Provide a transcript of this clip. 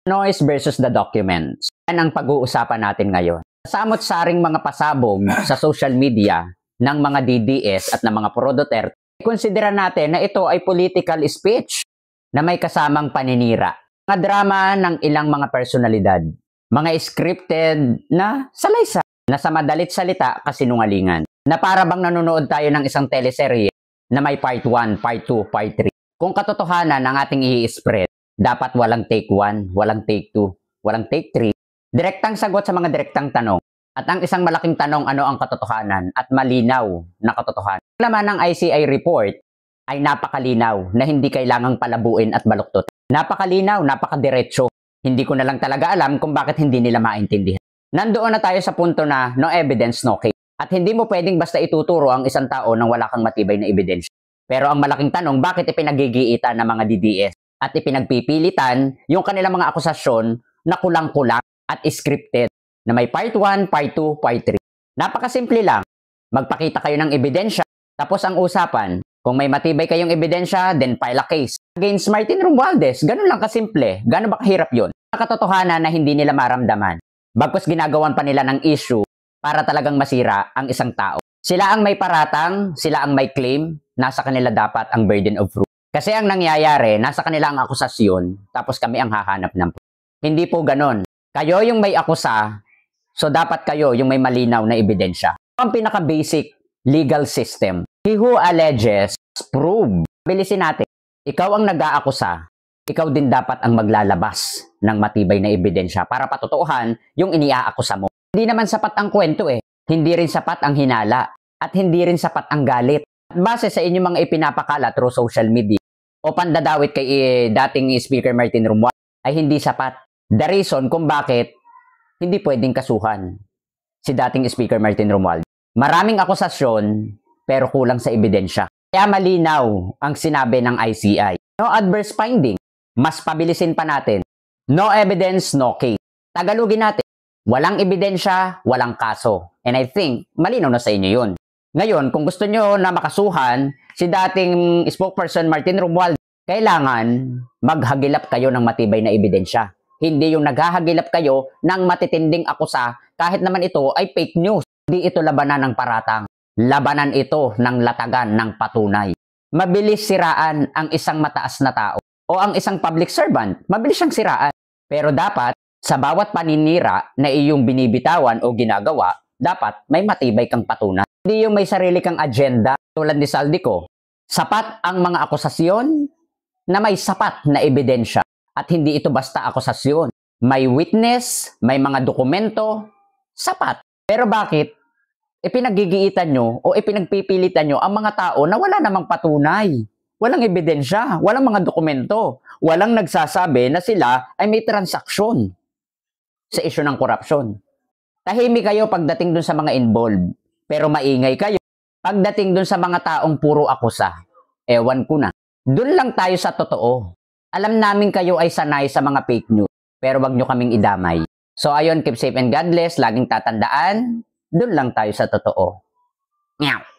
Noise versus the documents. Yan ang pag-uusapan natin ngayon. Samot-saring mga pasabog sa social media ng mga DDS at ng mga pro-Duterte, konsidera natin na ito ay political speech na may kasamang paninira. Mga drama ng ilang mga personalidad, mga scripted na salaysa, na sa madalit salita kasinungalingan. Na para bang nanonood tayo ng isang teleserye na may part 1, part 2, part 3. Kung katotohanan ng ating i-spread, dapat walang take 1, walang take 2, walang take 3. Direktang sagot sa mga direktang tanong. At ang isang malaking tanong, ano ang katotohanan at malinaw na katotohanan. Ang laman ng ICI report ay napakalinaw na hindi kailangang palabuin at baluktot. Napakalinaw, napakadiretso. Hindi ko na lang talaga alam kung bakit hindi nila maintindihan. Nandoon na tayo sa punto na no evidence, no case. At hindi mo pwedeng basta ituturo ang isang tao nang wala kang matibay na ebidensya. Pero ang malaking tanong, bakit ipinagigiitan ng mga DDS at ipinagpipilitan yung kanilang mga akusasyon na kulang-kulang at scripted na may part 1, part 2, part 3. Napakasimple lang. Magpakita kayo ng ebidensya, tapos ang usapan, kung may matibay kayong ebidensya, then file a case against Martin Romualdez. Ganun lang kasimple. Gano'n ba kahirap yun? Katotohanan na hindi nila maramdaman. Bagkus ginagawan pa nila ng issue para talagang masira ang isang tao. Sila ang may paratang, sila ang may claim, nasa kanila dapat ang burden of proof. Kasi ang nangyayari, nasa kanila ang akusasyon, tapos kami ang hahanap ng proof. Hindi po ganon. Kayo yung may akusa, so dapat kayo yung may malinaw na ebidensya. Ang pinaka-basic legal system. He who alleges, prove. Bilisin natin. Ikaw ang nag-aakusa, ikaw din dapat ang maglalabas ng matibay na ebidensya para patutuuhan yung iniaakusa mo. Hindi naman sapat ang kwento eh. Hindi rin sapat ang hinala. At hindi rin sapat ang galit. At base sa inyong mga ipinapakala through social media o pandadawit kay dating Speaker Martin Romualdez ay hindi sapat. The reason kung bakit hindi pwedeng kasuhan si dating Speaker Martin Romualdez. Maraming akusasyon pero kulang sa ebidensya. Kaya malinaw ang sinabi ng ICI. No adverse finding. Mas pabilisin pa natin. No evidence, no case. Tagalogin natin. Walang ebidensya, walang kaso. And I think malinaw na sa inyo yun. Ngayon, kung gusto nyo na makasuhan si dating spokesperson Martin Romualdez, kailangan maghagilap kayo ng matibay na ebidensya. Hindi yung naghahagilap kayo ng matitinding akusa kahit naman ito ay fake news. Hindi ito labanan ng paratang. Labanan ito ng latagan ng patunay. Mabilis siraan ang isang mataas na tao o ang isang public servant. Mabilis siyang siraan. Pero dapat sa bawat paninira na iyong binibitawan o ginagawa, dapat may matibay kang patunay. Hindi yung may sarili kang agenda tulad ni Saldico. Sapat ang mga akusasyon na may sapat na ebidensya. At hindi ito basta akusasyon. May witness, may mga dokumento, sapat. Pero bakit ipinagigiitan nyo o ipinagpipilitan nyo ang mga tao na wala namang patunay? Walang ebidensya, walang mga dokumento, walang nagsasabi na sila ay may transaksyon sa isyu ng korupsyon. Tahimik kayo pagdating dun sa mga involved, pero maingay kayo pagdating dun sa mga taong puro akusa. Ewan ko na. Dun lang tayo sa totoo. Alam namin kayo ay sanay sa mga fake news, pero wag nyo kaming idamay. So ayun, keep safe and God bless. Laging tatandaan, dun lang tayo sa totoo. Meow.